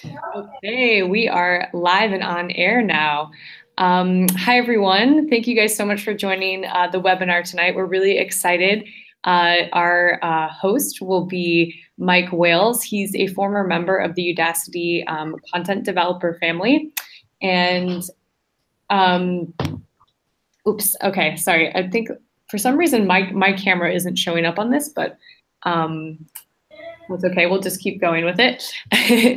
Okay, we are live and on air now. Hi, everyone. Thank you guys so much for joining the webinar tonight. We're really excited. Our host will be Mike Wales. He's a former member of the Udacity content developer family. And oops, okay, sorry. I think for some reason my camera isn't showing up on this, but that's okay. We'll just keep going with it.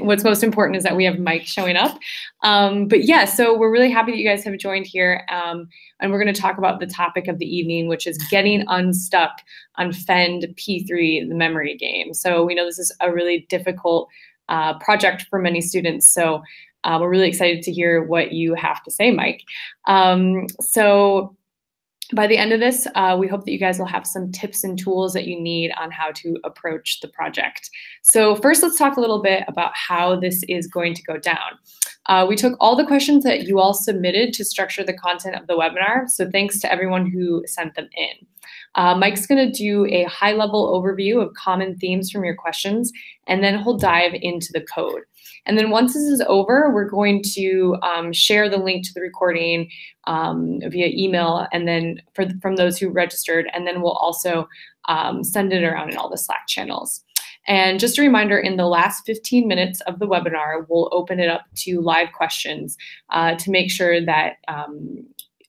What's most important is that we have Mike showing up. But yeah, so we're really happy that you guys have joined here. And we're going to talk about the topic of the evening, which is getting unstuck on FEND P3, the memory game. So we know this is a really difficult project for many students. So we're really excited to hear what you have to say, Mike. So by the end of this, we hope that you guys will have some tips and tools that you need on how to approach the project. So first, let's talk a little bit about how this is going to go down. We took all the questions that you all submitted to structure the content of the webinar, so thanks to everyone who sent them in. Mike's going to do a high-level overview of common themes from your questions, and then he'll dive into the code. And then once this is over, we're going to share the link to the recording via email, and then from those who registered, and then we'll also send it around in all the Slack channels. And just a reminder, in the last 15 minutes of the webinar, we'll open it up to live questions to make sure that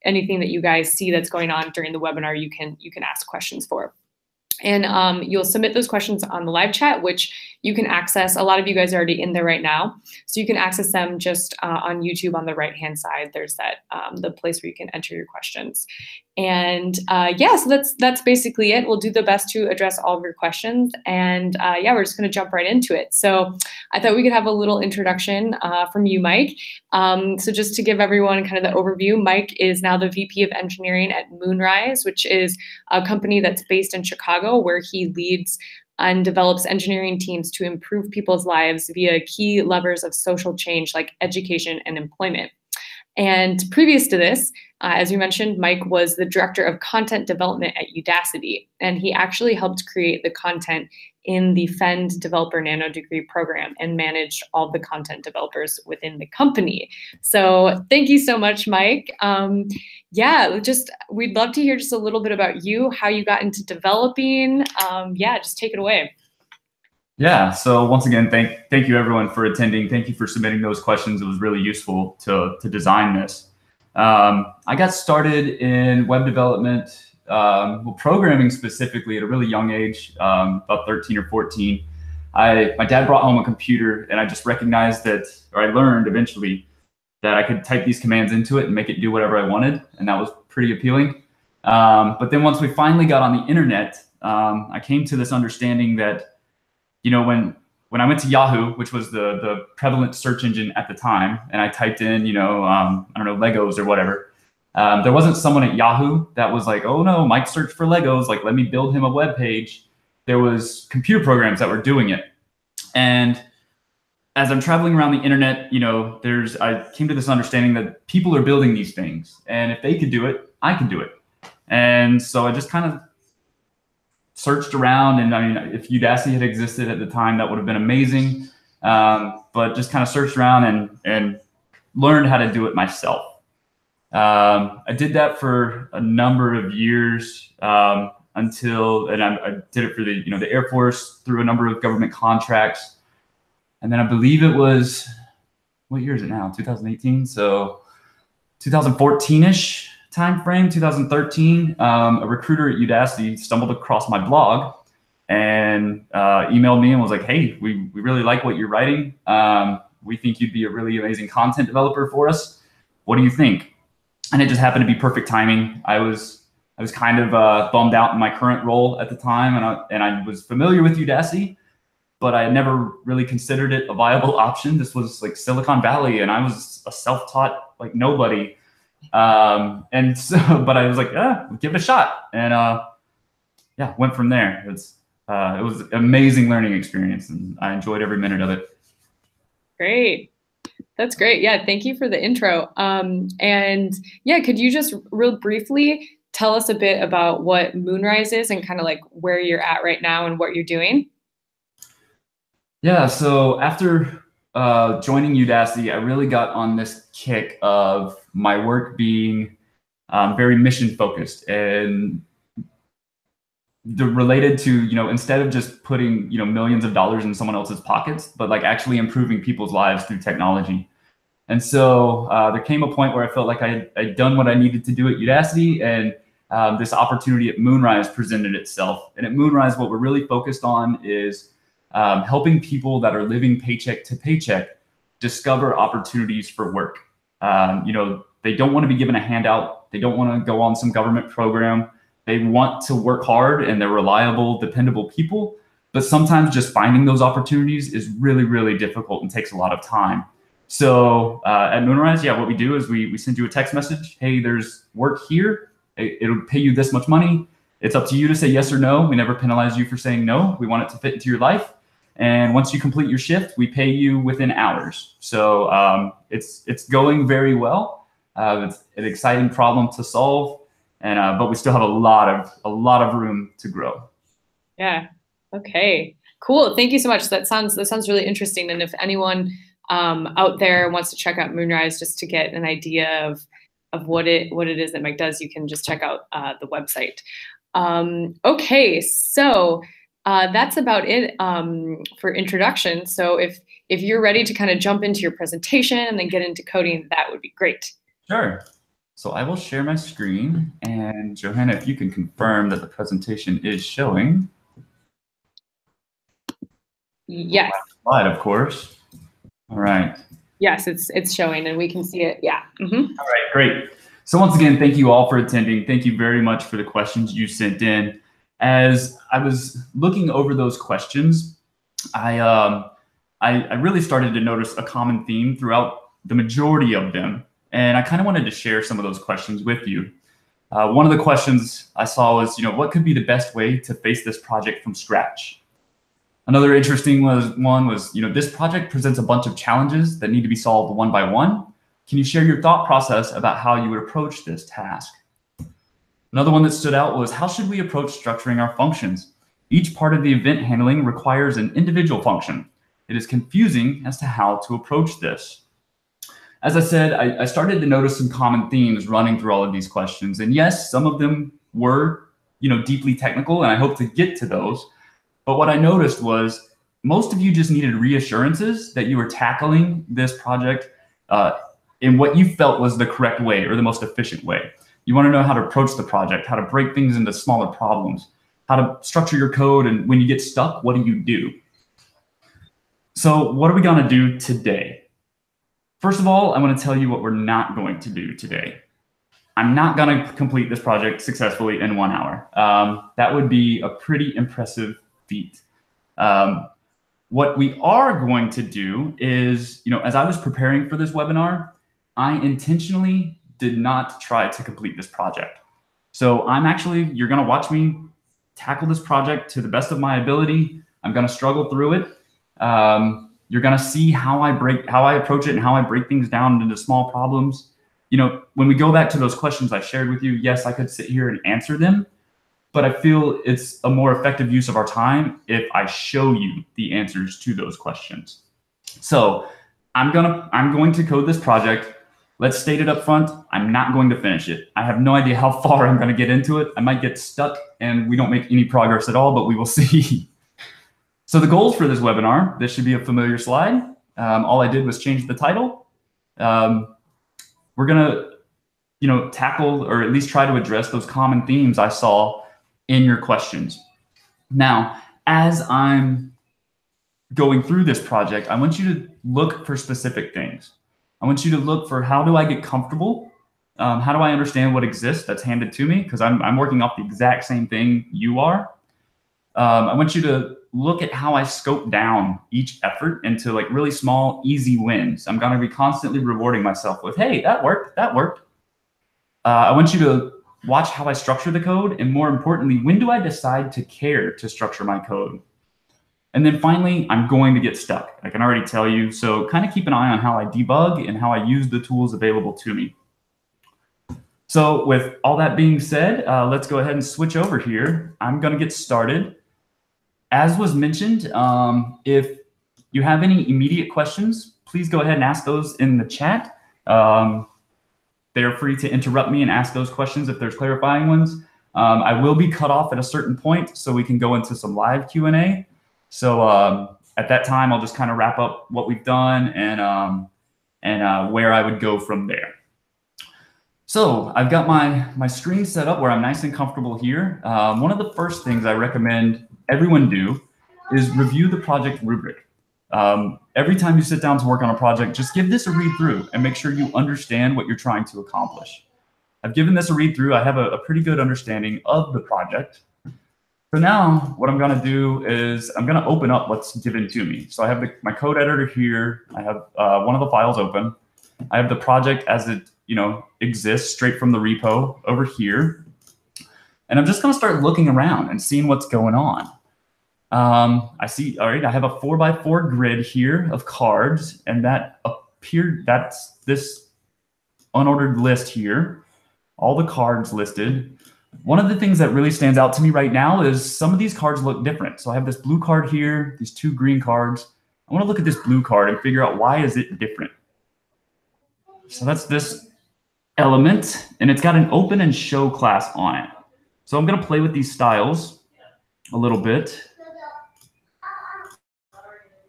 anything that you guys see that's going on during the webinar, you can ask questions for. And you'll submit those questions on the live chat, which you can access. A lot of you guys are already in there right now. So you can access them just on YouTube on the right-hand side. There's that the place where you can enter your questions. And yeah, so that's basically it. We'll do the best to address all of your questions. And yeah, we're just going to jump right into it. So I thought we could have a little introduction from you, Mike. So just to give everyone kind of the overview, Mike is now the VP of Engineering at Moonrise, which is a company that's based in Chicago, where he leads and develops engineering teams to improve people's lives via key levers of social change like education and employment. And previous to this, as we mentioned, Mike was the director of content development at Udacity, and he actually helped create the content in the FEND Developer Nanodegree program and managed all the content developers within the company. So thank you so much, Mike. Yeah, we'd love to hear just a little bit about you, how you got into developing. Yeah, just take it away. Yeah, so once again, thank you everyone for attending. Thank you for submitting those questions. It was really useful to design this. I got started in web development, programming specifically at a really young age, about 13 or 14. My dad brought home a computer, and I just recognized that, or I learned eventually that I could type these commands into it and make it do whatever I wanted, and that was pretty appealing. But then once we finally got on the internet, I came to this understanding that, you know, when I went to Yahoo, which was the prevalent search engine at the time, and I typed in, you know, I don't know, Legos or whatever, there wasn't someone at Yahoo that was like, oh no, Mike searched for Legos, like let me build him a web page. There was computer programs that were doing it. And as I'm traveling around the internet, you know, I came to this understanding that people are building these things, and if they could do it, I could do it. And so I just kind of searched around, and I mean, if Udacity had existed at the time, that would have been amazing. But just kind of searched around and learned how to do it myself. I did that for a number of years I did it for the Air Force through a number of government contracts. And then I believe it was, what year is it now? 2018. So 2014-ish. time frame, 2013, a recruiter at Udacity stumbled across my blog and emailed me and was like, hey, we really like what you're writing. We think you'd be a really amazing content developer for us. What do you think? And it just happened to be perfect timing. I was kind of bummed out in my current role at the time, and I was familiar with Udacity, but I had never really considered it a viable option. This was like Silicon Valley, and I was a self-taught like nobody. And so, but I was like, yeah, give it a shot. And yeah, went from there. It was an amazing learning experience, and I enjoyed every minute of it. Great. That's great. Yeah, thank you for the intro. And yeah, could you just real briefly tell us a bit about what Moonrise is and kind of like where you're at right now and what you're doing? Yeah, so after joining Udacity, I really got on this kick of my work being very mission focused and related to, instead of just putting, millions of dollars in someone else's pockets, but like actually improving people's lives through technology. And so there came a point where I felt like I'd done what I needed to do at Udacity, and this opportunity at Moonrise presented itself. And at Moonrise, what we're really focused on is helping people that are living paycheck to paycheck discover opportunities for work. They don't want to be given a handout. They don't want to go on some government program. They want to work hard, and they're reliable, dependable people. But sometimes just finding those opportunities is really, really difficult and takes a lot of time. So at Moonrise, what we do is we send you a text message. Hey, there's work here. It'll pay you this much money. It's up to you to say yes or no. We never penalize you for saying no. We want it to fit into your life. And once you complete your shift, we pay you within hours. So it's going very well. It's an exciting problem to solve, and but we still have a lot of room to grow. Yeah. Okay. Cool. Thank you so much. That sounds really interesting. And if anyone out there wants to check out Moonrise just to get an idea of what it is that Mike does, you can just check out the website. Okay, so that's about it for introduction. So if you're ready to kind of jump into your presentation and then get into coding, that would be great. Sure. So I will share my screen, and Johanna, if you can confirm that the presentation is showing. Yes. Slide, of course. All right. Yes, it's showing, and we can see it. Yeah. Mm-hmm. All right, great. So once again, thank you all for attending. Thank you very much for the questions you sent in. As I was looking over those questions, I really started to notice a common theme throughout the majority of them, and I kind of wanted to share some of those questions with you. One of the questions I saw was, what could be the best way to face this project from scratch? Another interesting one was, this project presents a bunch of challenges that need to be solved one by one. Can you share your thought process about how you would approach this task? Another one that stood out was, how should we approach structuring our functions? Each part of the event handling requires an individual function. It is confusing as to how to approach this. As I said, I started to notice some common themes running through all of these questions. And yes, some of them were, deeply technical, and I hope to get to those. But what I noticed was most of you just needed reassurances that you were tackling this project in what you felt was the correct way or the most efficient way. You want to know how to approach the project, how to break things into smaller problems, how to structure your code, and when you get stuck, what do you do? So what are we going to do today? First of all, I want to tell you what we're not going to do today. I'm not going to complete this project successfully in 1 hour. That would be a pretty impressive feat. What we are going to do is, as I was preparing for this webinar, I intentionally did not try to complete this project. So you're going to watch me tackle this project to the best of my ability. I'm going to struggle through it. You're going to see how I approach it and how I break things down into small problems. When we go back to those questions I shared with you, yes, I could sit here and answer them, but I feel it's a more effective use of our time if I show you the answers to those questions. So I'm going to code this project. Let's state it up front. I'm not going to finish it. I have no idea how far I'm going to get into it. I might get stuck and we don't make any progress at all, but we will see. So the goals for this webinar, this should be a familiar slide. All I did was change the title. We're going to, tackle or at least try to address those common themes I saw in your questions. Now, as I'm going through this project, I want you to look for specific things. I want you to look for, how do I get comfortable? How do I understand what exists that's handed to me? Because I'm working off the exact same thing you are. I want you to look at how I scope down each effort into like really small, easy wins. I'm going to be constantly rewarding myself with, hey, that worked, that worked. I want you to watch how I structure the code. And more importantly, when do I decide to care to structure my code? And then finally, I'm going to get stuck. I can already tell you. So kind of keep an eye on how I debug and how I use the tools available to me. So with all that being said, let's go ahead and switch over here. I'm going to get started. As was mentioned, if you have any immediate questions, please go ahead and ask those in the chat. They're free to interrupt me and ask those questions if there's clarifying ones. I will be cut off at a certain point so we can go into some live Q&A. So at that time, I'll just kind of wrap up what we've done and where I would go from there. So I've got my screen set up where I'm nice and comfortable here. One of the first things I recommend everyone do is review the project rubric. Every time you sit down to work on a project, just give this a read through and make sure you understand what you're trying to accomplish. I've given this a read through. I have a pretty good understanding of the project. So now what I'm going to do is I'm going to open up what's given to me. So I have my code editor here. I have one of the files open. I have the project as it exists straight from the repo over here. And I'm just going to start looking around and seeing what's going on. I see, all right, I have a 4x4 grid here of cards, and that's this unordered list here, all the cards listed. One of the things that really stands out to me right now is some of these cards look different. So I have this blue card here, these 2 green cards. I want to look at this blue card and figure out why is it different. So that's this element, and it's got an open and show class on it. So I'm going to play with these styles a little bit.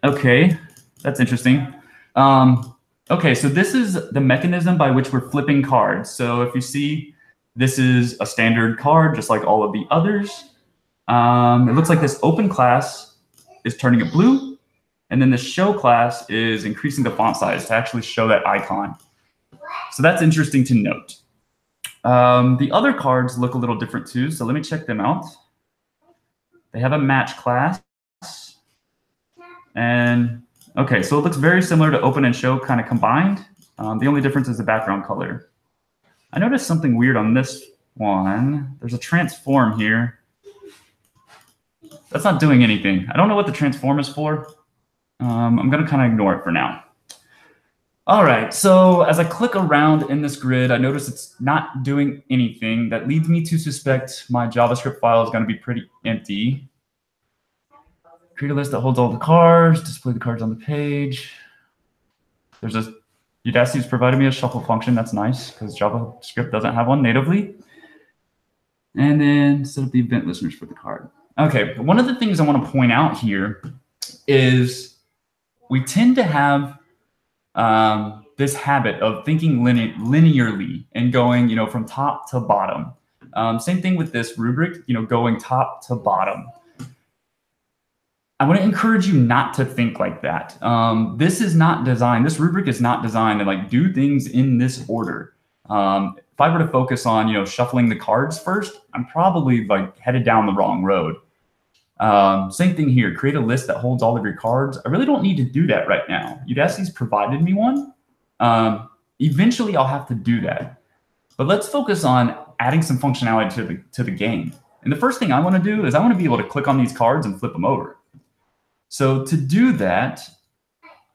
Okay, that's interesting. Okay, so this is the mechanism by which we're flipping cards. So if you see, this is a standard card, just like all of the others. It looks like this open class is turning it blue, and then the show class is increasing the font size to actually show that icon. So that's interesting to note. The other cards look a little different too, so let me check them out. They have a match class. And okay, so it looks very similar to open and show kind of combined. The only difference is the background color. I noticed something weird on this one. There's a transform here. That's not doing anything. I don't know what the transform is for. I'm going to kind of ignore it for now. All right, so as I click around in this grid, I notice it's not doing anything. That leads me to suspect my JavaScript file is going to be pretty empty. Create a list that holds all the cards, display the cards on the page. Udacity's provided me a shuffle function. That's nice because JavaScript doesn't have one natively. And then set up the event listeners for the card. Okay, but one of the things I want to point out here is we tend to have this habit of thinking linearly and going, from top to bottom. Same thing with this rubric, going top to bottom. I want to encourage you not to think like that. This rubric is not designed to do things in this order. If I were to focus on, shuffling the cards first, I'm probably headed down the wrong road. Same thing here, create a list that holds all of your cards. I really don't need to do that right now. Udacity's provided me one. Eventually I'll have to do that. But let's focus on adding some functionality to the game. And the first thing I want to do is I want to be able to click on these cards and flip them over. So to do that,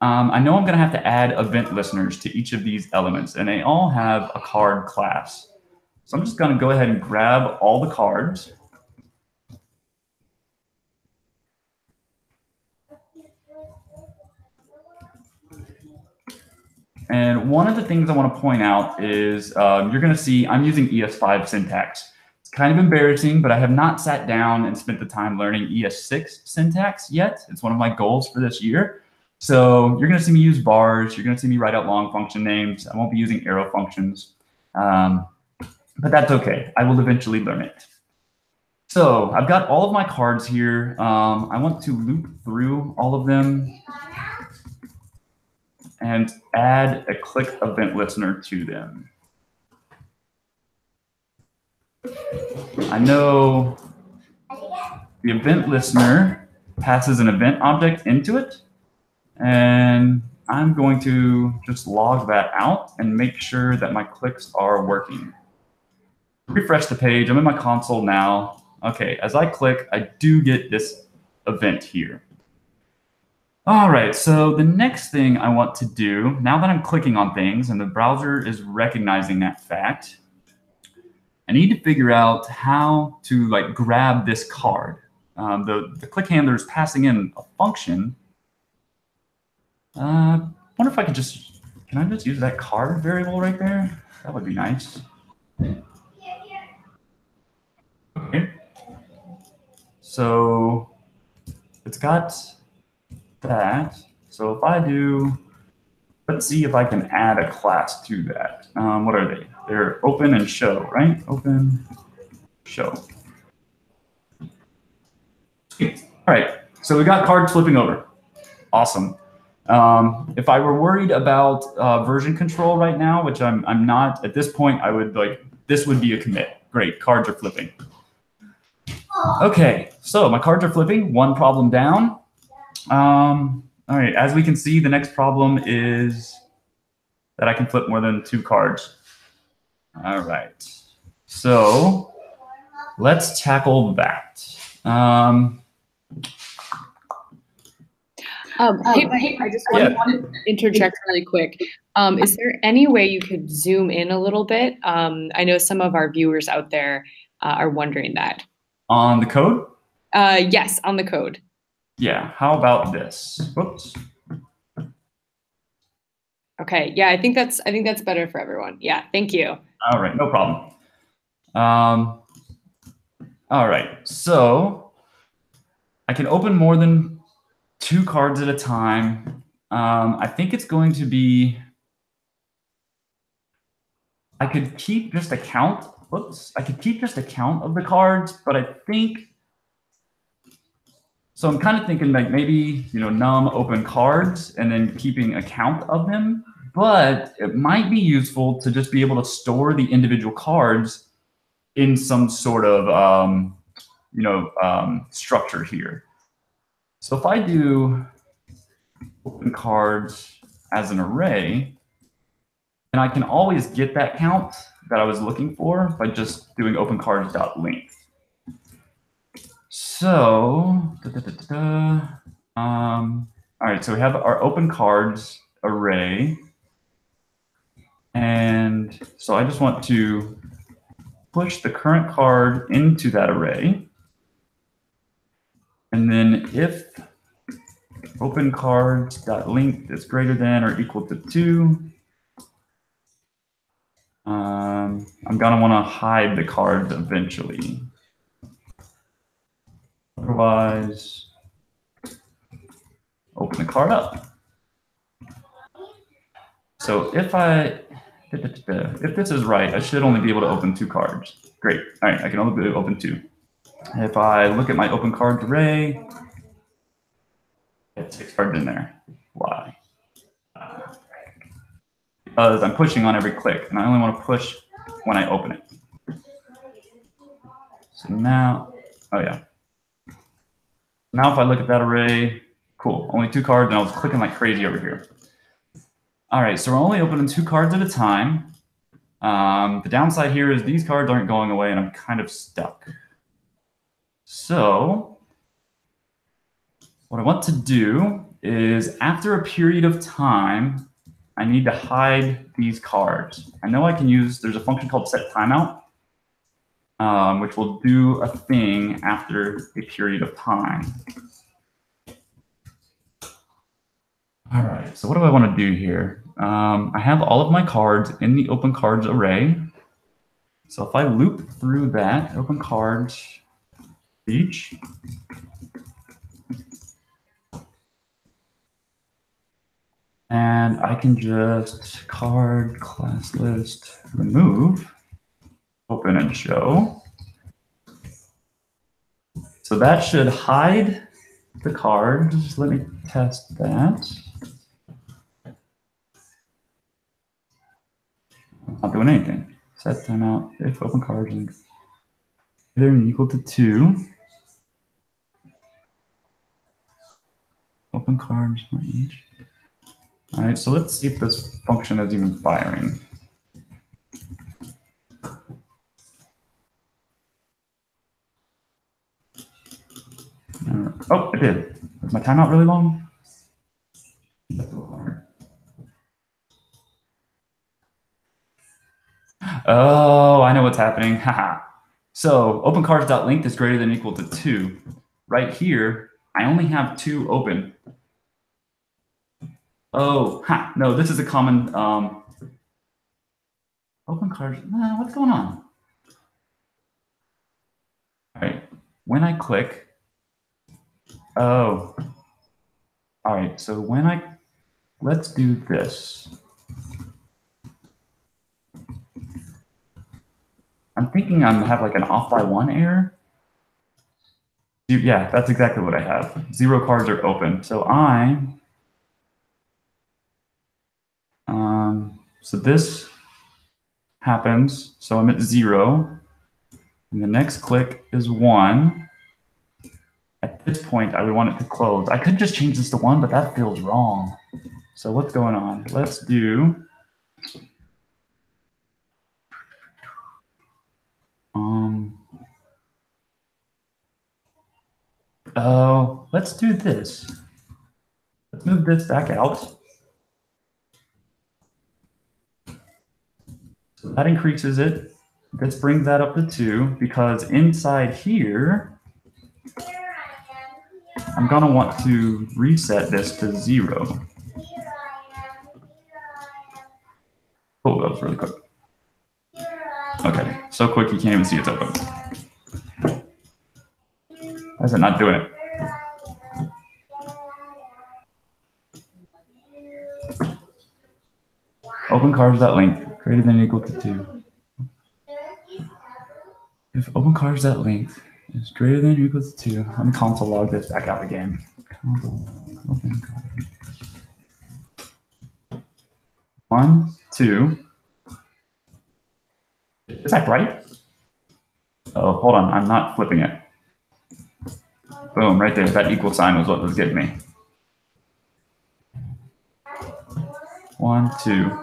I know I'm going to have to add event listeners to each of these elements, and they all have a card class. So I'm just going to go ahead and grab all the cards. And one of the things I want to point out is you're going to see I'm using ES5 syntax. It's kind of embarrassing, but I have not sat down and spent the time learning ES6 syntax yet. It's one of my goals for this year. So you're going to see me use bars. You're going to see me write out long function names. I won't be using arrow functions, but that's OK. I will eventually learn it. So I've got all of my cards here. I want to loop through all of them and add a click event listener to them. I know the event listener passes an event object into it, and I'm going to just log that out and make sure that my clicks are working. Refresh the page. I'm in my console now. OK, as I click, I do get this event here. All right, so the next thing I want to do, now that I'm clicking on things and the browser is recognizing that fact, I need to figure out how to grab this card. The click handler is passing in a function Wonder if I could can I just use that card variable right there? That would be nice. Okay. So it's got that. So if I do, let's see if I can add a class to that. What are they? They're open and show, right? Open, show. Sweet. All right. So we got cards flipping over. Awesome. If I were worried about version control right now, which I'm not at this point, I would this would be a commit. Great, cards are flipping. Okay, so my cards are flipping. One problem down. All right, as we can see, the next problem is that I can flip more than 2 cards. All right, so let's tackle that. Hey, I just want to interject really quick. Is there any way you could zoom in a little bit? I know some of our viewers out there are wondering that. On the code? Yes, on the code. Yeah, how about this? Whoops. Okay, yeah, I think that's better for everyone. Yeah, thank you. All right, no problem. All right, so I can open more than 2 cards at a time. I think it's going to be, I could keep just a count. Whoops, I could keep just a count of the cards, but I think, so I'm kind of thinking like maybe, num open cards and then keeping a count of them, but it might be useful to just be able to store the individual cards in some sort of, structure here. So if I do open cards as an array, then I can always get that count that I was looking for by just doing open cards.length. So, all right, so we have our open cards array. And so I just want to push the current card into that array. And then if open cards.length is greater than or equal to 2, I'm going to want to hide the cards eventually. Otherwise, open the card up. So if this is right, I should only be able to open 2 cards. Great. All right, I can only open 2. If I look at my open cards array, I have 6 cards in there. Why? Because I'm pushing on every click, and I only want to push when I open it. So now, oh yeah. Now if I look at that array, cool, only 2 cards, and I was clicking like crazy over here. All right, so we're only opening 2 cards at a time. The downside here is these cards aren't going away, and I'm kind of stuck. So what I want to do is after a period of time, I need to hide these cards. I know I can use, there's a function called set timeout, which will do a thing after a period of time. All right, so what do I want to do here? I have all of my cards in the open cards array. So if I loop through that open cards each, and I can just card class list remove open and show. So that should hide the cards. Let me test that. Not doing anything. Set timeout if open cards and greater than or equal to 2. Open cards for each. All right, so let's see if this function is even firing. Oh, it did. Is my timeout really long? That's a little hard. Oh, I know what's happening. Haha. So open cards.length is greater than or equal to 2. Right here, I only have 2 open. Oh, ha, no, this is a common open cards. Nah, what's going on? All right, when I click, oh, all right, so when let's do this. I'm thinking I have like an off by one error. Yeah, that's exactly what I have. 0 cards are open. So so this happens. So I'm at 0. And the next click is 1. At this point, I would want it to close. I could just change this to 1, but that feels wrong. So what's going on? Let's do oh, let's do this. Let's move this back out. So that increases it. Let's bring that up to 2 because inside here, I'm going to want to reset this to 0. Oh, that was really quick. Okay, so quick you can't even see it's open. Why is it not doing it? Open cars.length greater than or equal to 2. If open cars.length is greater than or equal to 2, let me console log this back out again. Open cars. 1, 2. Is that right? Oh, hold on. I'm not flipping it. Boom, right there. That equal sign was what was getting me. 1, 2.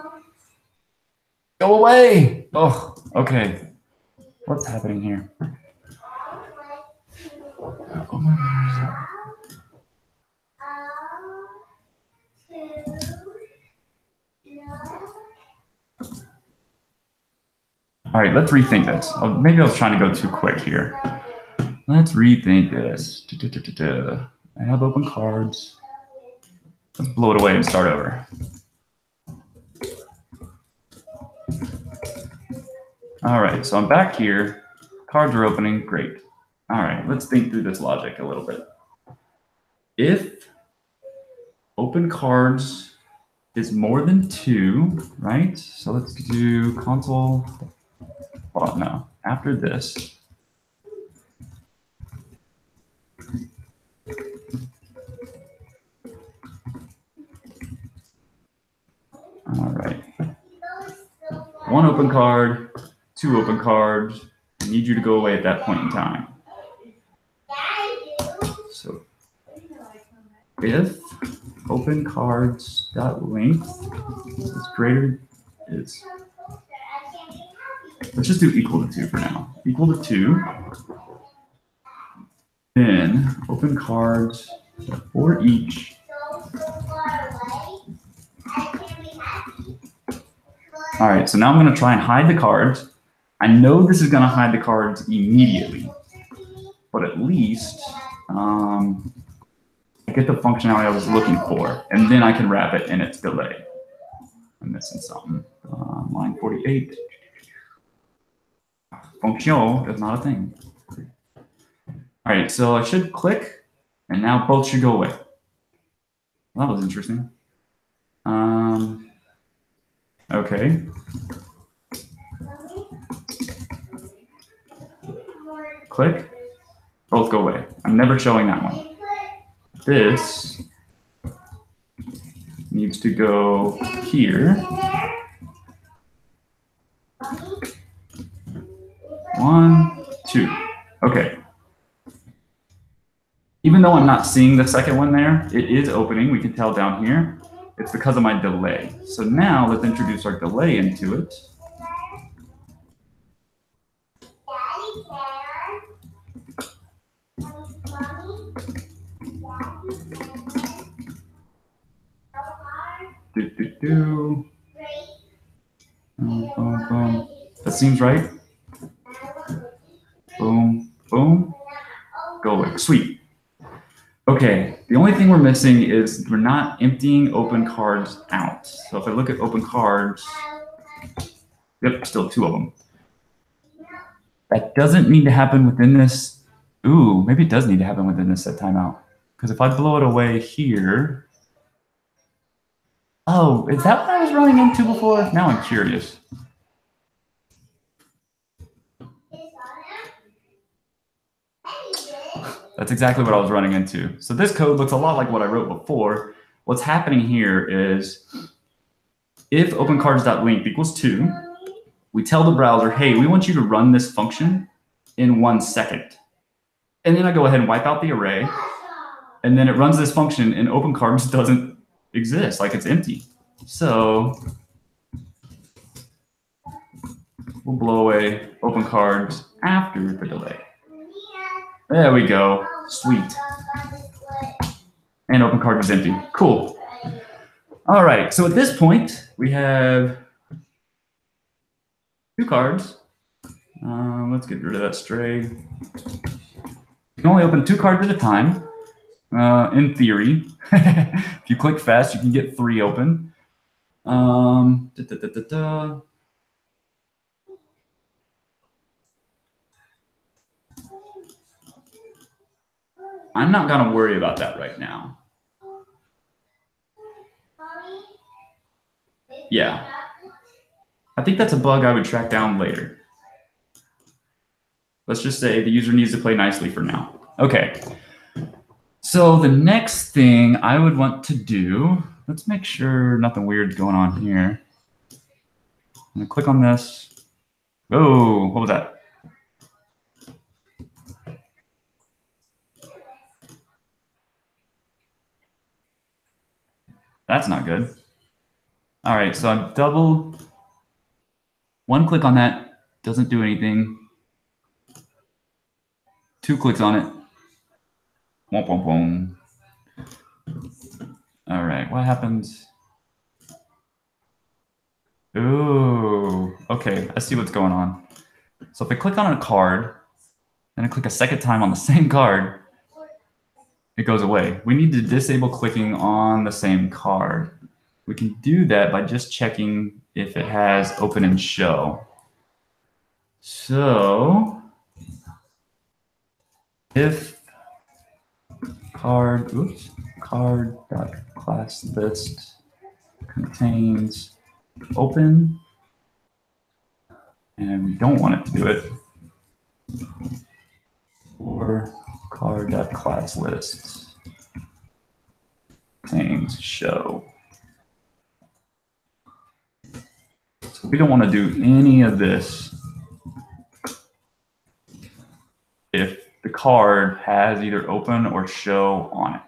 Go away! Oh, okay. What's happening here? Oh my gosh. All right, let's rethink this. Oh, maybe I was trying to go too quick here. Let's rethink this. I have open cards. Let's blow it away and start over. All right, so I'm back here. Cards are opening, great. All right, let's think through this logic a little bit. If open cards is more than 2, right? So let's do console. Well, no, after this. All right. 1 open card, 2 open cards. I need you to go away at that point in time. So if open cards.length is greater is, let's just do equal to 2 for now. Equal to 2. Then open cards for each. All right, so now I'm going to try and hide the cards. I know this is going to hide the cards immediately, but at least I get the functionality I was looking for, and then I can wrap it in its delay. I'm missing something. Line 48. Function is not a thing. All right, so I should click, and now both should go away. Well, that was interesting. Okay. Click, both go away. I'm never showing that one. This needs to go here. 1, 2. Okay. Even though I'm not seeing the second one there, it is opening. We can tell down here. It's because of my delay. So now let's introduce our delay into it. Boom, boom. That seems right. Boom, boom. Go away. Sweet. Okay, the only thing we're missing is we're not emptying open cards out. So if I look at open cards, yep, still 2 of them. That doesn't need to happen within this. Ooh, maybe it does need to happen within this set timeout. Because if I blow it away here. Oh, is that what I was running into before? Now I'm curious. That's exactly what I was running into. So this code looks a lot like what I wrote before. What's happening here is if opencards.length equals 2, we tell the browser, hey, we want you to run this function in 1 second. And then I go ahead and wipe out the array. And then it runs this function and opencards doesn't exist, like it's empty. So we'll blow away opencards after the delay. There we go. Sweet. And opencard is empty. Cool. All right. So at this point, we have 2 cards. Let's get rid of that stray. You can only open 2 cards at a time. In theory, if you click fast, you can get 3 open. I'm not going to worry about that right now. Yeah. I think that's a bug I would track down later. Let's just say the user needs to play nicely for now. Okay. So the next thing I would want to do, let's make sure nothing weird's going on here. I'm going to click on this. Oh, what was that? That's not good. All right, so I've double. 1 click on that, doesn't do anything. 2 clicks on it. Womp, womp, womp. All right, what happens? Ooh, okay, I see what's going on. So if I click on a card, and I click a second time on the same card, it goes away. We need to disable clicking on the same card. We can do that by just checking if it has open and show. So if card.classList contains open, and we don't want it to do it, or card.classList contains show. So we don't want to do any of this if the card has either open or show on it.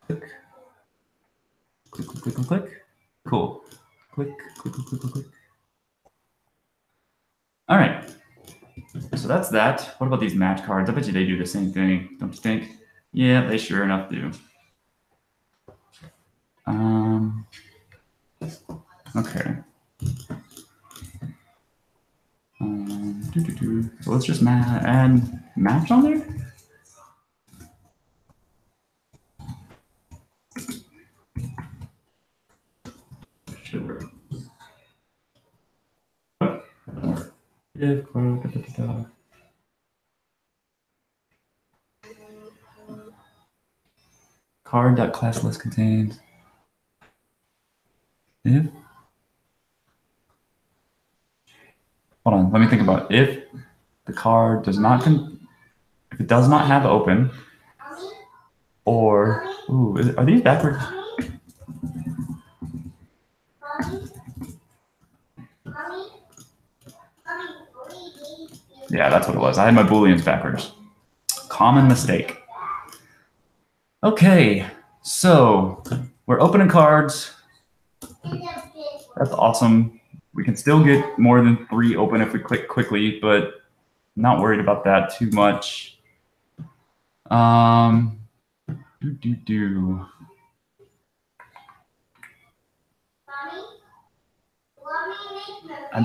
Click, click, click, click, click, click. Cool. Click, click, click, click, click, click. All right. So that's that. What about these match cards? I bet you they do the same thing, don't you think? Yeah, they sure enough do. Okay. So let's just add match on there. Sure. If card.classList contains if. Hold on, let me think about it. If the card does not, if it does not have open, or, ooh, are these backwards? Yeah, that's what it was. I had my Booleans backwards. Common mistake. Okay, so we're opening cards. That's awesome. We can still get more than 3 open if we click quickly, but not worried about that too much. I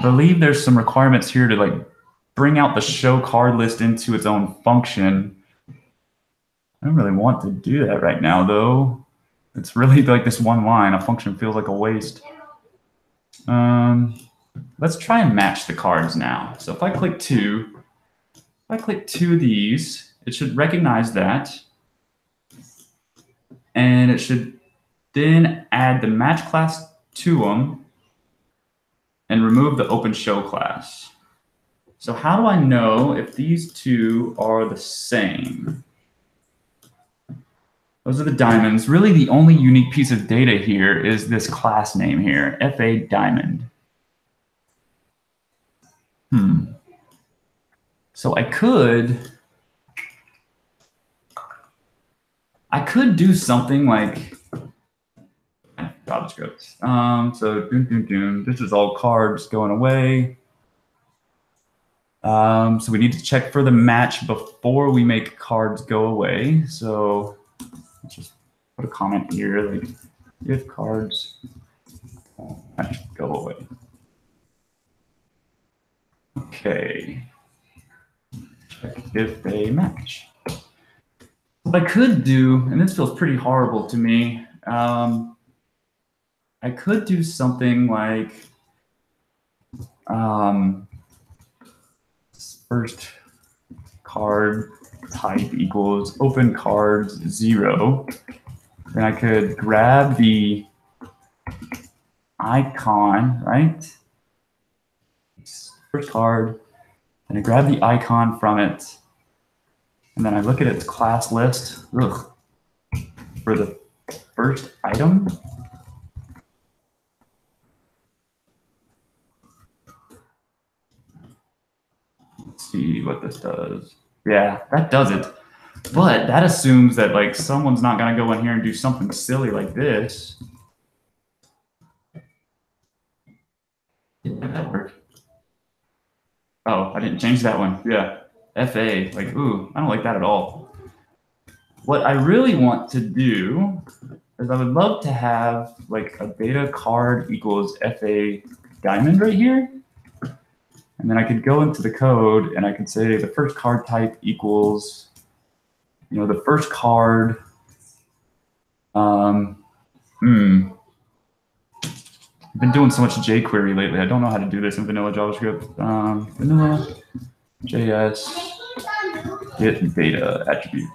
believe there's some requirements here to like bring out the show card list into its own function. I don't really want to do that right now, though. It's really like this one line. A function feels like a waste. Let's try and match the cards now. So if I click two of these, it should recognize that. And it should then add the match class to them and remove the open show class. So how do I know if these two are the same? Those are the diamonds. Really, the only unique piece of data here is this class name here, FA diamond. So I could do something like JavaScript. So this is all cards going away. So we need to check for the match before we make cards go away. So let's just put a comment here, like if cards match go away. Okay. Check if they match. What I could do, and this feels pretty horrible to me, I could do something like first card type equals open cards 0. Then I could grab the icon, right? First card, and I grab the icon from it, and then I look at its class list for the first item. Let's see what this does. Yeah, that does it. But that assumes that like someone's not going to go in here and do something silly like this. Did that work? Oh, I didn't change that one. Yeah, FA, like, ooh, I don't like that at all. What I really want to do is I would love to have like a beta card equals FA diamond right here. And then I could go into the code and I could say the first card type equals, you know, the first card. I've been doing so much jQuery lately. I don't know how to do this in vanilla JavaScript. Vanilla JS get data attribute.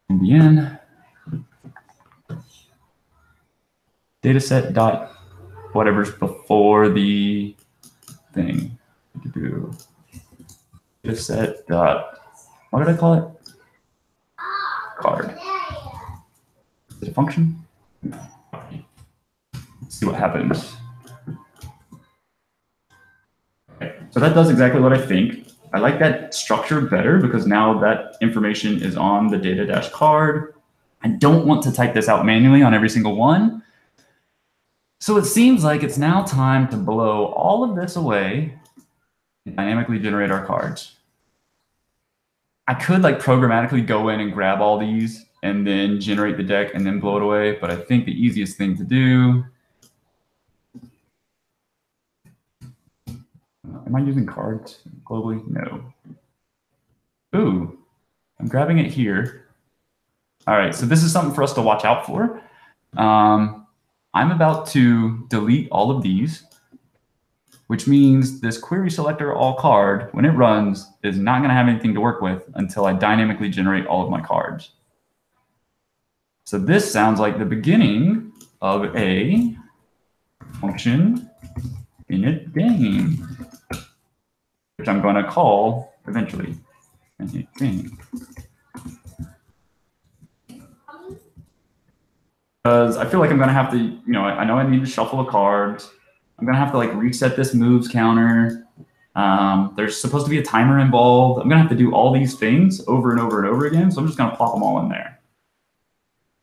In the end, dataset dot whatever's before the thing. We could do dataset dot, what did I call it? Card. Is it a function? Let's see what happens. Okay, so that does exactly what I think. I like that structure better because now that information is on the data-card. I don't want to type this out manually on every single one. So it seems like it's now time to blow all of this away and dynamically generate our cards. I could like programmatically go in and grab all these and then generate the deck and then blow it away. But I think the easiest thing to do, am I using cards globally? No. Ooh, I'm grabbing it here. All right, so this is something for us to watch out for. I'm about to delete all of these, which means this query selector all card, when it runs, is not going to have anything to work with until I dynamically generate all of my cards. So this sounds like the beginning of a function in a game, which I'm going to call eventually in a game. Because I feel like I'm going to have to, you know, I know I need to shuffle a card. I'm going to have to like reset this moves counter. There's supposed to be a timer involved. I'm going to have to do all these things over and over and over again. So I'm just going to plop them all in there.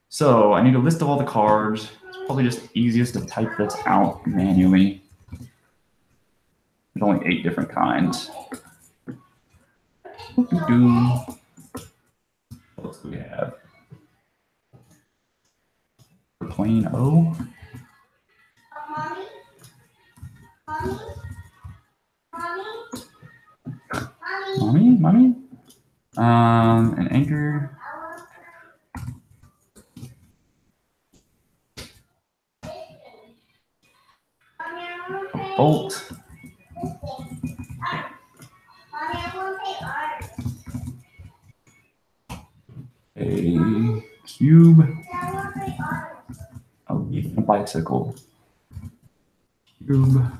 So I need a list of all the cards. It's probably just easiest to type this out manually. There's only 8 different kinds. What else do we have? Plain O. mommy. An anchor. A bolt. A cube. A leaf and a bicycle. Cube.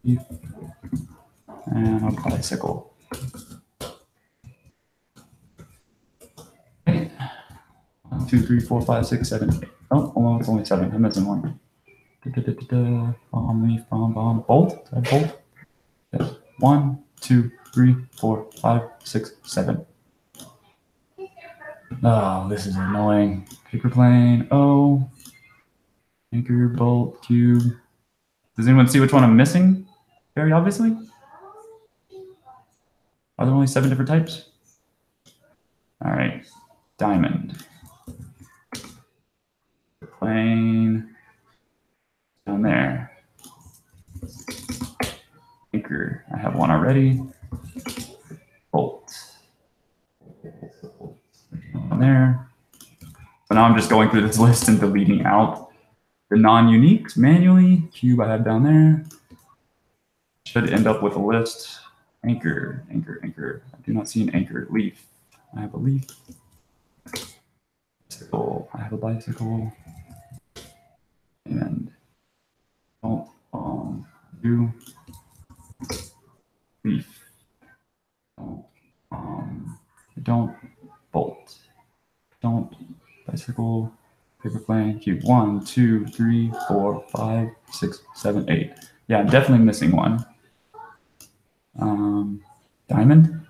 Leaf and a bicycle. Okay. 1, 2, 3, 4, 5, 6, 7, 8. Oh, it's only 7. I'm missing one. Bomb, leaf, bomb, bolt. Is that bolt? Yes. 1, 2, 3, 4, 5, 6, 7. Oh, this is annoying. Paper plane. Oh. Anchor, bolt, cube. Does anyone see which one I'm missing? Very obviously. Are there only 7 different types? All right. Diamond. Plane. Down there. Anchor. I have one already. Bolt. Down there. So now I'm just going through this list and deleting out the non-uniques manually. Cube I have down there. Should end up with a list. Anchor, anchor, anchor. I do not see an anchor. Leaf. I have a leaf. Bicycle. I have a bicycle. And do leaf. Don't bolt. Don't bicycle. Paper plane. Cube. 1, 2, 3, 4, 5, 6, 7, 8. Yeah, I'm definitely missing one. Diamond.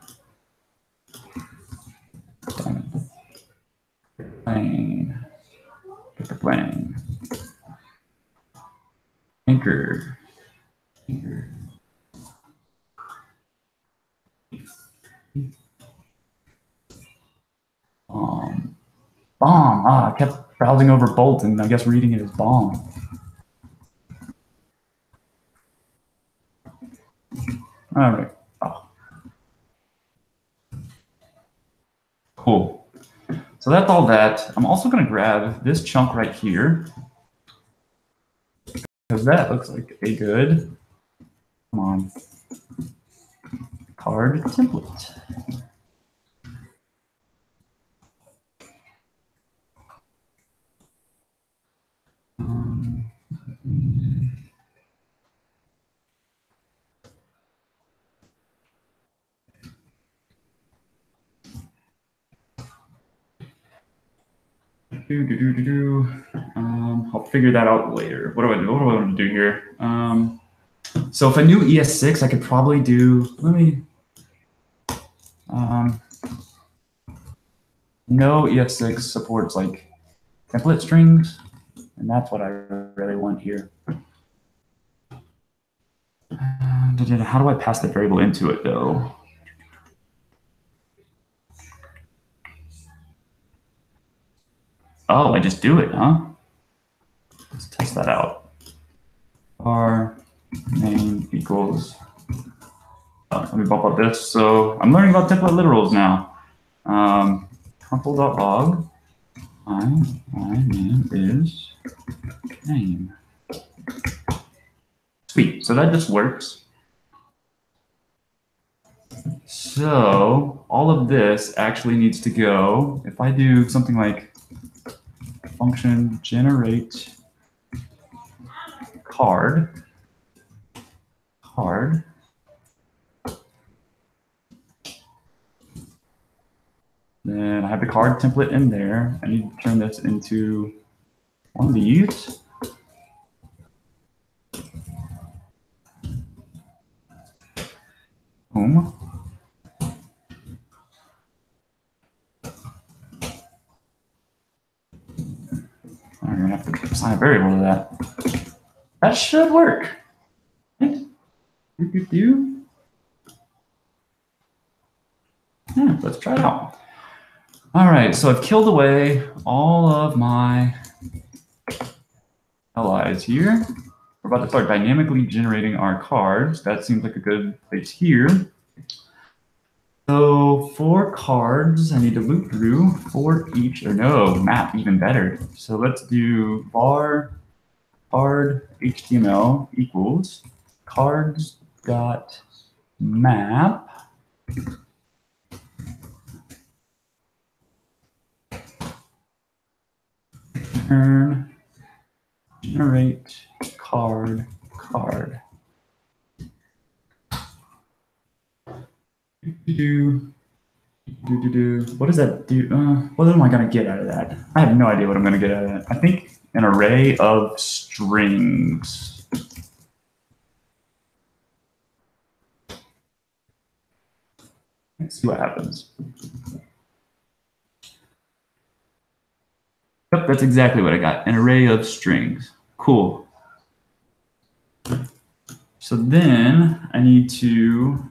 Diamond. Plane. Paper plane. Anchor. Anchor. Bomb. I kept browsing over bolt and I guess reading it as bomb. All right. Oh. Cool. So that's all that. I'm also going to grab this chunk right here because that looks like a good, come on, card template. I'll figure that out later. What do I want to do here? So if I knew ES6, I could probably do, no, ES6 supports like template strings, and that's what I really want here. How do I pass the variable into it though? Oh, I just do it, huh? Let's test that out. Var name equals, let me bump up this. So I'm learning about template literals now. Console.log, my name is name. Sweet, so that just works. So all of this actually needs to go, if I do something like function generate card, then I have the card template in there. I need to turn this into one of these. Boom. I'm gonna have to assign a variable to that. That should work. Right? Yeah, let's try it out. All right, so I've killed away all of my allies here. We're about to start dynamically generating our cards. That seems like a good place here. So for cards, I need to loop through for each, or no, map, even better. So let's do var card HTML equals cards dot map turn generate card. What does that do? What am I going to get out of that? I have no idea what I'm going to get out of that. I think an array of strings. Let's see what happens. Yep, that's exactly what I got. An array of strings. Cool. So then I need to,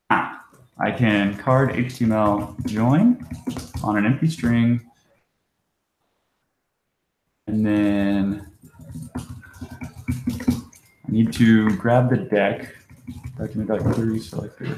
I can card HTML join on an empty string. And then I need to grab the deck, document.query selector.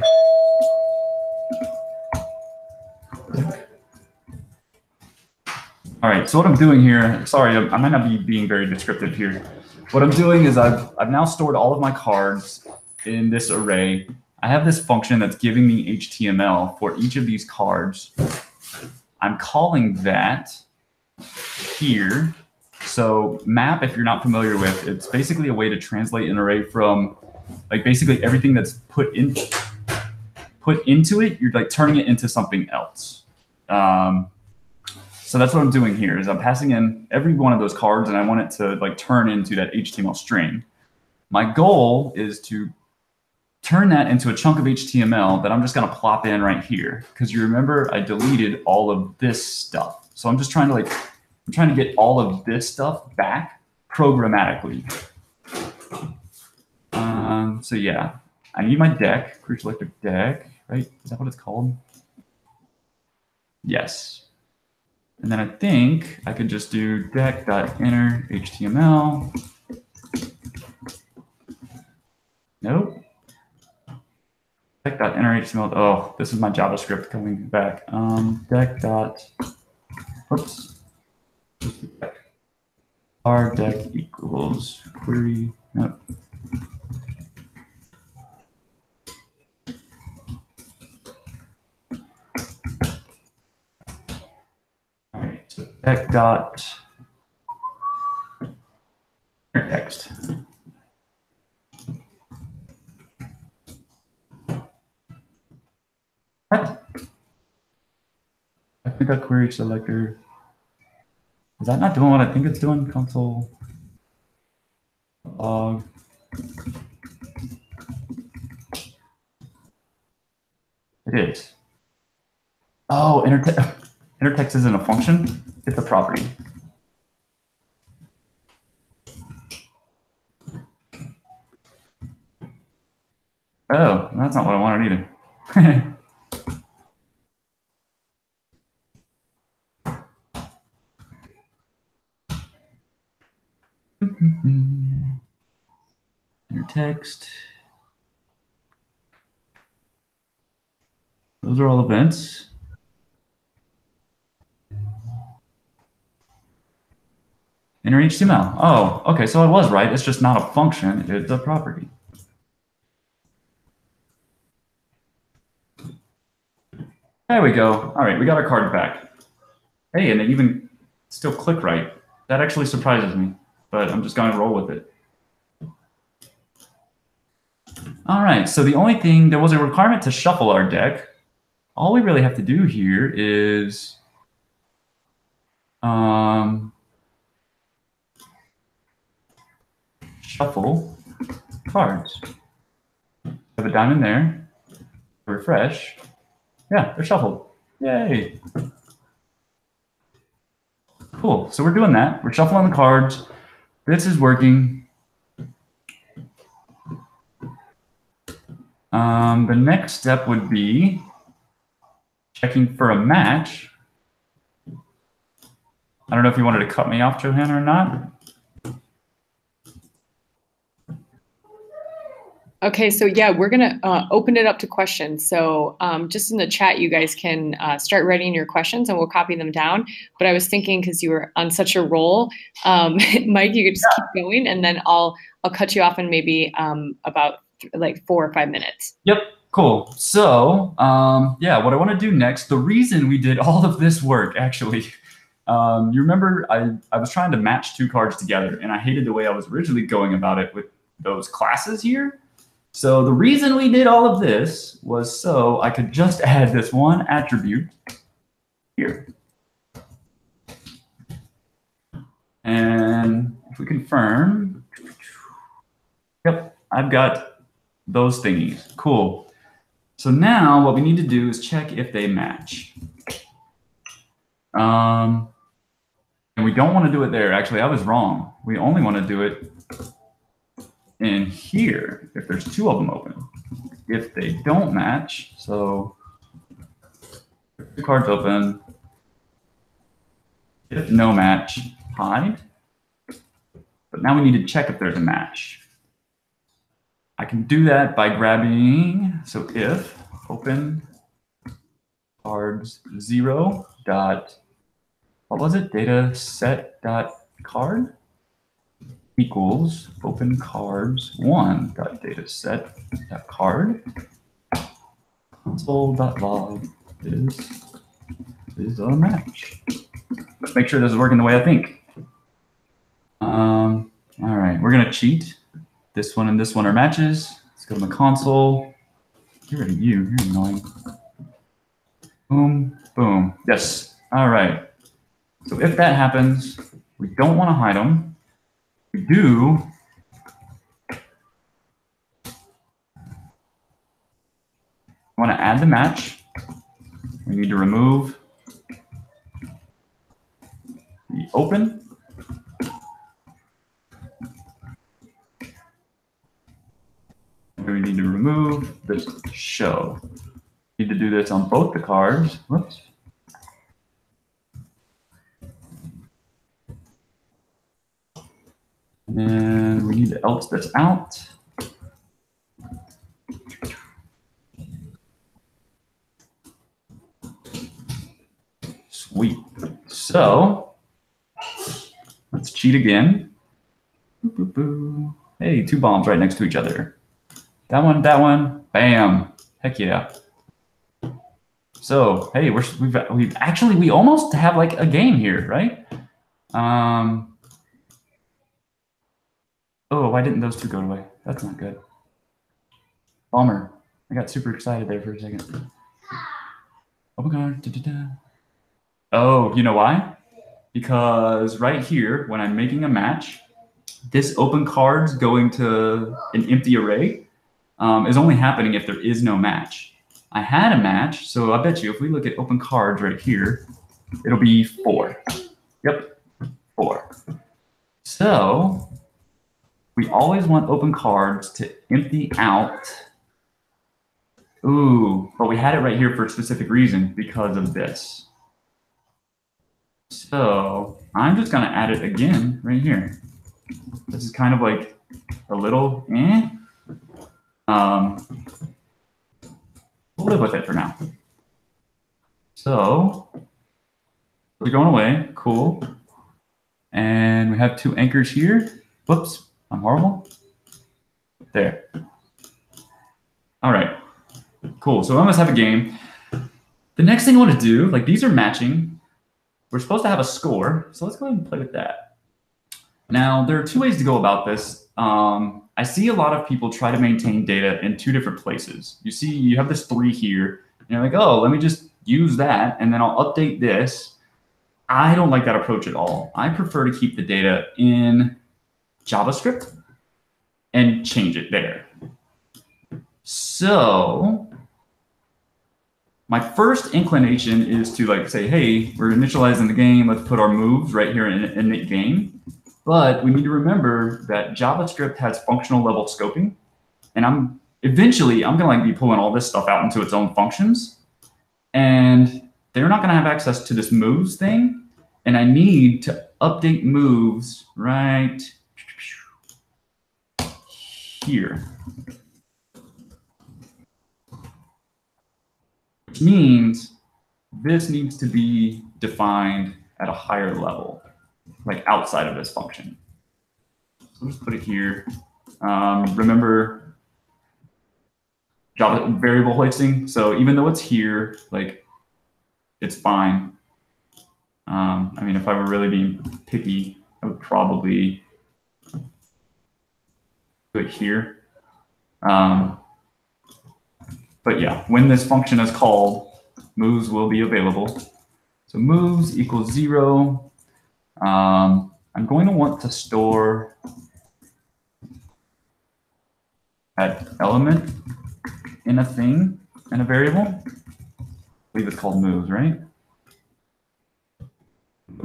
All right, so what I'm doing here, sorry, I might not be being very descriptive here. What I'm doing is I've now stored all of my cards in this array. I have this function that's giving me HTML for each of these cards. I'm calling that here. So map, if you're not familiar with, it's basically a way to translate an array from like basically everything that's put into it, you're like turning it into something else. So that's what I'm doing here is I'm passing in every one of those cards and I want it to like turn into that HTML string. My goal is to turn that into a chunk of HTML that I'm just going to plop in right here. Because you remember I deleted all of this stuff. So I'm just trying to I'm trying to get all of this stuff back programmatically. So yeah, I need my deck, query selector deck, right? Is that what it's called? Yes. And then I think I could just do deck.enter HTML. Nope. Deck.enter HTML. Oh, this is my JavaScript coming back. Whoops. Our deck equals query. Nope. All right. So deck.text. What? I think that query selector. Is that not doing what I think it's doing? Console log. It is. Oh, intertext isn't a function. It's a property. Oh, that's not what I wanted either. Intertext. Those are all events. Inner HTML. Oh, okay, so I was right. It's just not a function, it's a property. There we go. All right, we got our card back. Hey, and it even still click right. That actually surprises me, but I'm just going to roll with it. All right, so the only thing, there was a requirement to shuffle our deck. All we really have to do here is shuffle cards. Have a diamond there. Refresh. Yeah, they're shuffled. Yay. Cool. So we're doing that. We're shuffling the cards. This is working. The next step would be checking for a match. I don't know if you wanted to cut me off, Johanna, or not. Okay, so yeah, we're gonna open it up to questions. So just in the chat, you guys can start writing your questions and we'll copy them down. But I was thinking, because you were on such a roll, Mike, you could just keep going and then I'll cut you off in maybe about like 4 or 5 minutes. Yep, cool. So yeah, what I want to do next, the reason we did all of this work, actually, you remember I was trying to match 2 cards together and I hated the way I was originally going about it with those classes here. So the reason we did all of this was so I could just add this one attribute here. And if we confirm, yep, I've got those thingies. Cool. So now what we need to do is check if they match. And we don't want to do it there. Actually, I was wrong. We only want to do it in here if there's 2 of them open. If they don't match, so 2 cards open. If no match, hide. But now we need to check if there's a match. I can do that by grabbing, so if open cards 0 dot, what was it, data set dot card equals open cards 1 dot data set dot card console dot log is a match. Let's make sure this is working the way I think. All right, we're gonna cheat. This one and this one are matches. Let's go to the console. Get rid of you, you're annoying. Boom, boom, yes, all right. So if that happens, we don't wanna hide them. We do want to add the match. We need to remove the open. We need to remove this show. We need to do this on both the cards. Whoops. And we need to else this out. Sweet. So let's cheat again. Boop, boop, boop. Hey, 2 bombs right next to each other. That one, bam. Heck yeah. So hey, we've actually, we almost have like a game here, right? Oh, why didn't those 2 go away? That's not good. Bummer. I got super excited there for a second. Open card. Da, da, da. Oh, you know why? Because right here, when I'm making a match, this open cards going to an empty array is only happening if there is no match. I had a match, so I bet you if we look at open cards right here, it'll be 4. Yep, 4. So we always want open cards to empty out. Ooh, but we had it right here for a specific reason because of this. So I'm just gonna add it again right here. This is kind of like a little we'll live with it for now. So they're going away, cool. And we have 2 anchors here. Whoops. I'm horrible. There. All right. Cool. So we almost have a game. The next thing I want to do, like these are matching. We're supposed to have a score. So let's go ahead and play with that. Now, there are 2 ways to go about this. I see a lot of people try to maintain data in 2 different places. You see, you have this 3 here. And you're like, oh, let me just use that. And then I'll update this. I don't like that approach at all. I prefer to keep the data in JavaScript and change it there. So my first inclination is to like say, hey, we're initializing the game. Let's put our moves right here in init game. But we need to remember that JavaScript has functional level scoping. And eventually I'm gonna like be pulling all this stuff out into its own functions. and they're not going to have access to this moves thing. And I need to update moves right here. Which means this needs to be defined at a higher level, like outside of this function. So I'll just put it here. Remember Java variable hoisting. So even though it's here, like it's fine. I mean, if I were really being picky, I would probably do it here. But yeah, when this function is called, moves will be available. So moves equals 0. I'm going to want to store that element in a thing, in a variable. I believe it's called moves, right?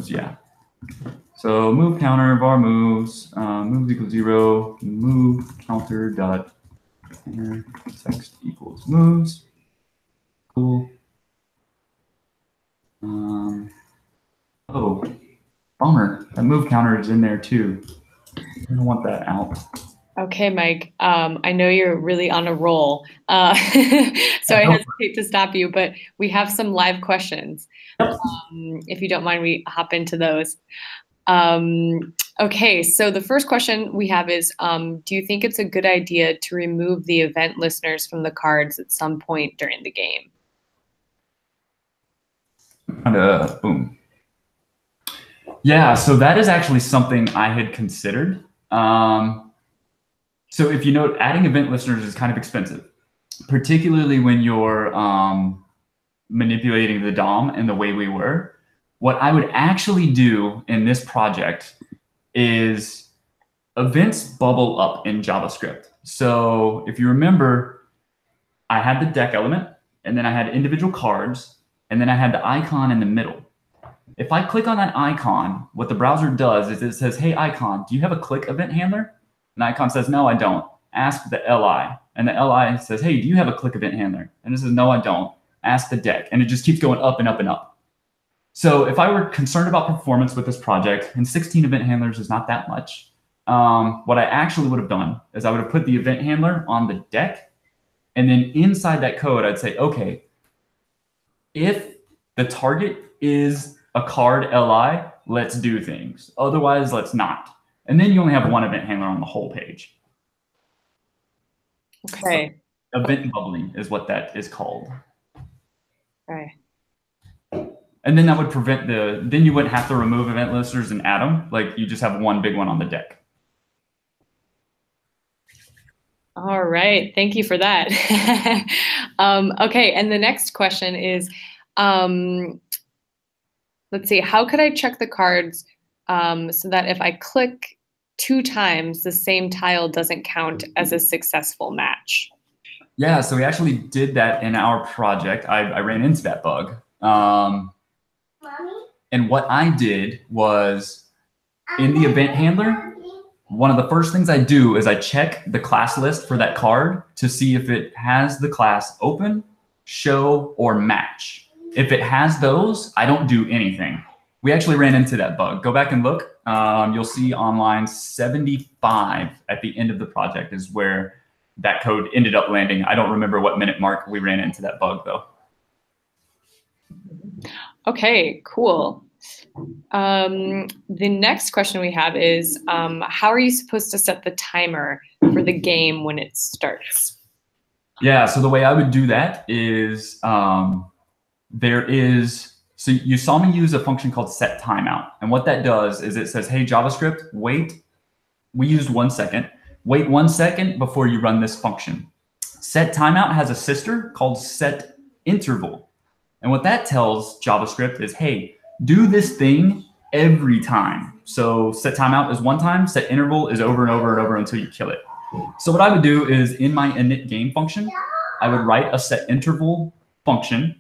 Yeah. So move counter var moves, moves equals 0, move counter dot text equals moves. Cool. Oh, bummer. That move counter is in there too. I don't want that out. Okay, Mike. I know you're really on a roll, so I hesitate to stop you, but we have some live questions. If you don't mind, we hop into those. Okay, so the first question we have is, do you think it's a good idea to remove the event listeners from the cards at some point during the game? Boom. Yeah, so that is actually something I had considered. So if you note, adding event listeners is kind of expensive, particularly when you're manipulating the DOM in the way we were. What I would actually do in this project is events bubble up in JavaScript. So if you remember, I had the deck element, and then I had individual cards, and then I had the icon in the middle. If I click on that icon, what the browser does is it says, hey, icon, do you have a click event handler? And the icon says, no, I don't. Ask the LI. And the LI says, hey, do you have a click event handler? And it says, no, I don't. Ask the deck. And it just keeps going up and up and up. So if I were concerned about performance with this project, and 16 event handlers is not that much, what I actually would have done is I would have put the event handler on the deck. And then inside that code, I'd say, okay, if the target is a card LI, let's do things. Otherwise, let's not. And then you only have one event handler on the whole page. Okay. So event bubbling is what that is called. Okay. And then that would prevent then you wouldn't have to remove event listeners and add them. Like you just have one big one on the deck. All right. Thank you for that. Okay. And the next question is, let's see, how could I check the cards so that if I click 2 times, the same tile doesn't count as a successful match? Yeah, so we actually did that in our project. I ran into that bug. And what I did was in the event handler, one of the first things I do is I check the class list for that card to see if it has the class open, show, or match. If it has those, I don't do anything. We actually ran into that bug. Go back and look. You'll see on line 75 at the end of the project is where that code ended up landing. I don't remember what minute mark we ran into that bug, though. Okay, cool. The next question we have is, how are you supposed to set the timer for the game when it starts? Yeah, so the way I would do that is so you saw me use a function called set timeout. And what that does is it says, hey, JavaScript, wait. We used 1 second. Wait 1 second before you run this function. Set timeout has a sister called set interval. And what that tells JavaScript is, hey, do this thing every time. So set timeout is 1 time, set interval is over and over and over until you kill it. So what I would do is in my init game function, I would write a set interval function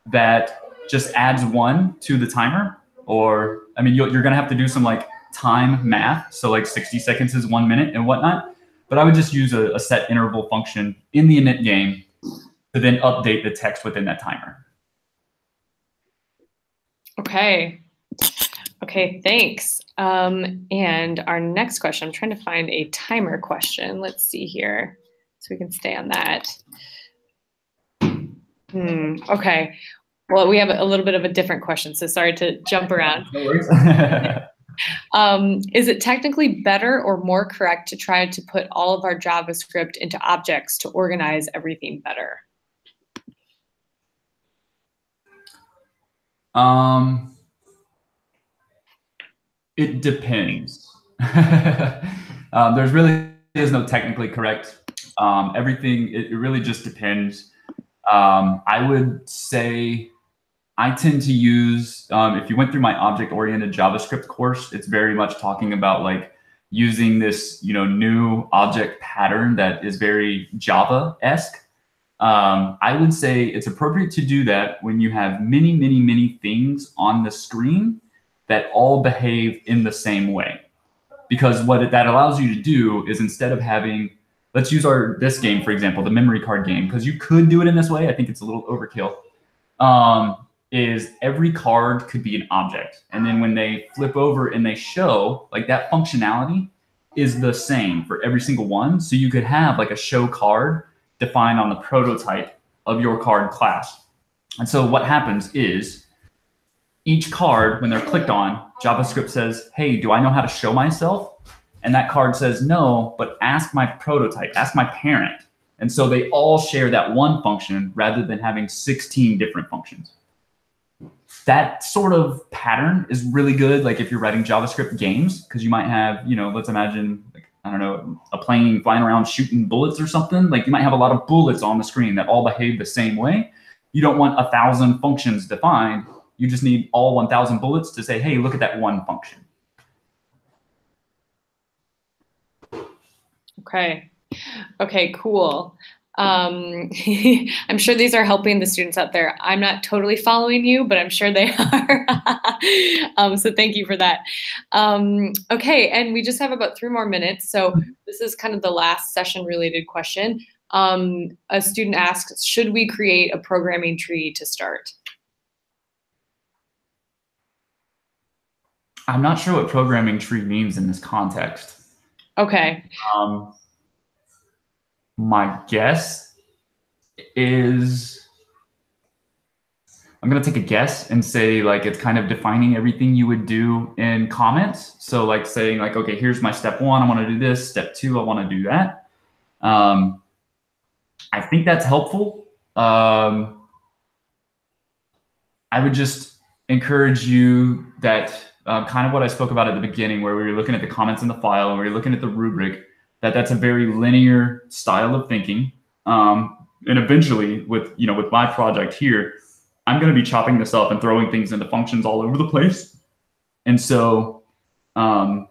that just adds 1 to the timer. Or, I mean, you're going to have to do some like time math. So like 60 seconds is 1 minute and whatnot. But I would just use a set interval function in the init game to then update the text within that timer. Okay. Okay, thanks. And our next question, I'm trying to find a timer question. Let's see here, so we can stay on that. Okay. Well, we have a little bit of a different question, so sorry to jump around. No worries. Is it technically better or more correct to try to put all of our JavaScript into objects to organize everything better? It depends. There's really is no technically correct. Everything, it really just depends. I would say I tend to use, if you went through my object-oriented JavaScript course, it's very much talking about like using this, new object pattern that is very Java-esque. I would say it's appropriate to do that when you have many, many, many things on the screen that all behave in the same way. Because what that allows you to do is, instead of having, let's use this game, for example, the memory card game, because you could do it in this way. I think it's a little overkill. Is every card could be an object. And then when they flip over and they show, like, that functionality is the same for every single one. So you could have like a show card defined on the prototype of your card class. And so what happens is, each card, when they're clicked on, JavaScript says, hey, do I know how to show myself? And that card says, no, but ask my prototype, ask my parent. And so they all share that one function rather than having 16 different functions. That sort of pattern is really good, like if you're writing JavaScript games, because you might have, let's imagine, like, I don't know, a plane flying around shooting bullets or something. Like, you might have a lot of bullets on the screen that all behave the same way. You don't want 1,000 functions defined. You just need all 1,000 bullets to say, hey, look at that one function. Okay. Okay, cool. I'm sure these are helping the students out there. I'm not totally following you, but I'm sure they are. So thank you for that. Okay, and we just have about 3 more minutes. So this is kind of the last session related question. A student asks, should we create a programming tree to start? I'm not sure what programming tree means in this context. Okay. My guess is, I'm going to take a guess and say, like, it's kind of defining everything you would do in comments. So like saying like, okay, here's my step 1, I want to do this. Step 2, I want to do that. I think that's helpful. I would just encourage you that kind of what I spoke about at the beginning, where we were looking at the comments in the file and we were looking at the rubric, that's a very linear style of thinking. And eventually with my project here, I'm going to be chopping this up and throwing things into functions all over the place. And so, code or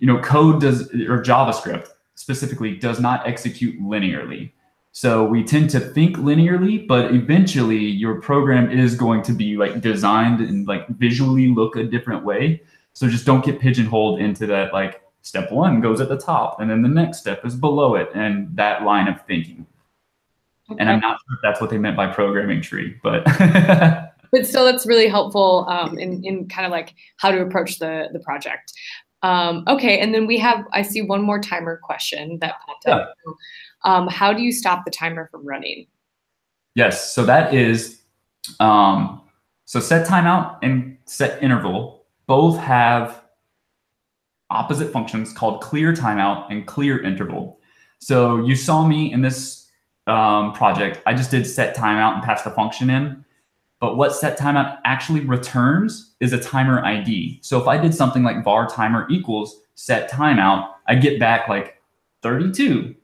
JavaScript specifically does not execute linearly. So we tend to think linearly, but eventually your program is going to be like designed and like visually look a different way. So just don't get pigeonholed into that, like, step 1 goes at the top and then the next step is below it, and that line of thinking. Okay. And I'm not sure if that's what they meant by programming tree, but but still, that's really helpful in kind of like how to approach the project. Okay, and then I see one more timer question that popped up. How do you stop the timer from running? Yes, so that is, so set timeout and set interval both have opposite functions called clear timeout and clear interval. So you saw me in this project, I just did set timeout and passed the function in. But what set timeout actually returns is a timer ID. So if I did something like var timer equals set timeout, I get back like 32.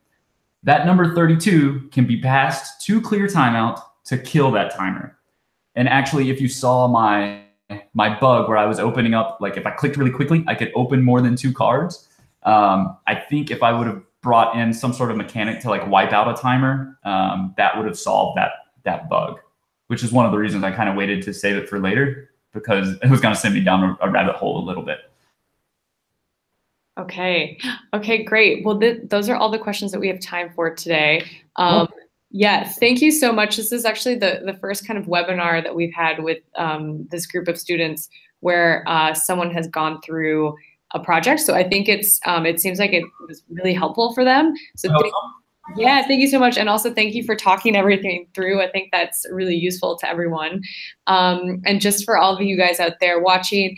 That number 32 can be passed to clear timeout to kill that timer. And actually, if you saw my bug where I was opening up, like if I clicked really quickly, I could open more than 2 cards. I think if I would have brought in some sort of mechanic to like wipe out a timer, that would have solved that bug, which is one of the reasons I kind of waited to save it for later, because it was going to send me down a rabbit hole a little bit. Okay. Okay, great. Well, those are all the questions that we have time for today. Yes, thank you so much. This is actually the first kind of webinar that we've had with this group of students where someone has gone through a project. So I think it seems like it was really helpful for them. So yeah, thank you so much. And also thank you for talking everything through. I think that's really useful to everyone. And just for all of you guys out there watching,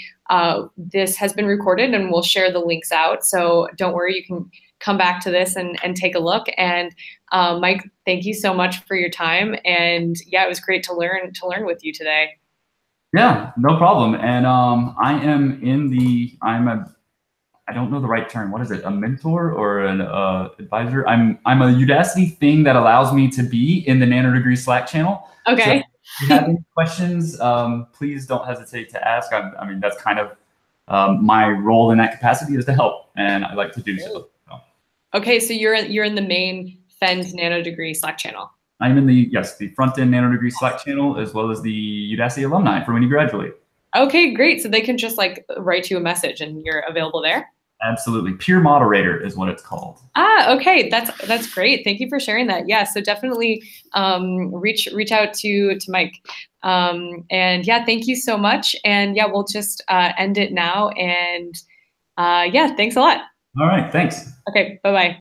this has been recorded and we'll share the links out. So don't worry, you can come back to this and take a look. And Mike, thank you so much for your time. And yeah, it was great to learn with you today. Yeah, no problem. And I don't know the right term. What is it? A mentor or an advisor? I'm a Udacity thing that allows me to be in the Nanodegree Slack channel. Okay. So if you have any questions, please don't hesitate to ask. I mean, that's kind of my role in that capacity is to help, and I like to do so. Okay, so you're in the main FEND Nanodegree Slack channel. I'm in the Front-End Nanodegree Slack channel, as well as the Udacity alumni for when you graduate. Okay, great. So they can just like write you a message and you're available there? Absolutely. Peer moderator is what it's called. Okay. That's great. Thank you for sharing that. Yeah, so definitely reach out to Mike. And yeah, thank you so much. And yeah, we'll just end it now. And yeah, thanks a lot. All right, thanks. Okay, bye-bye.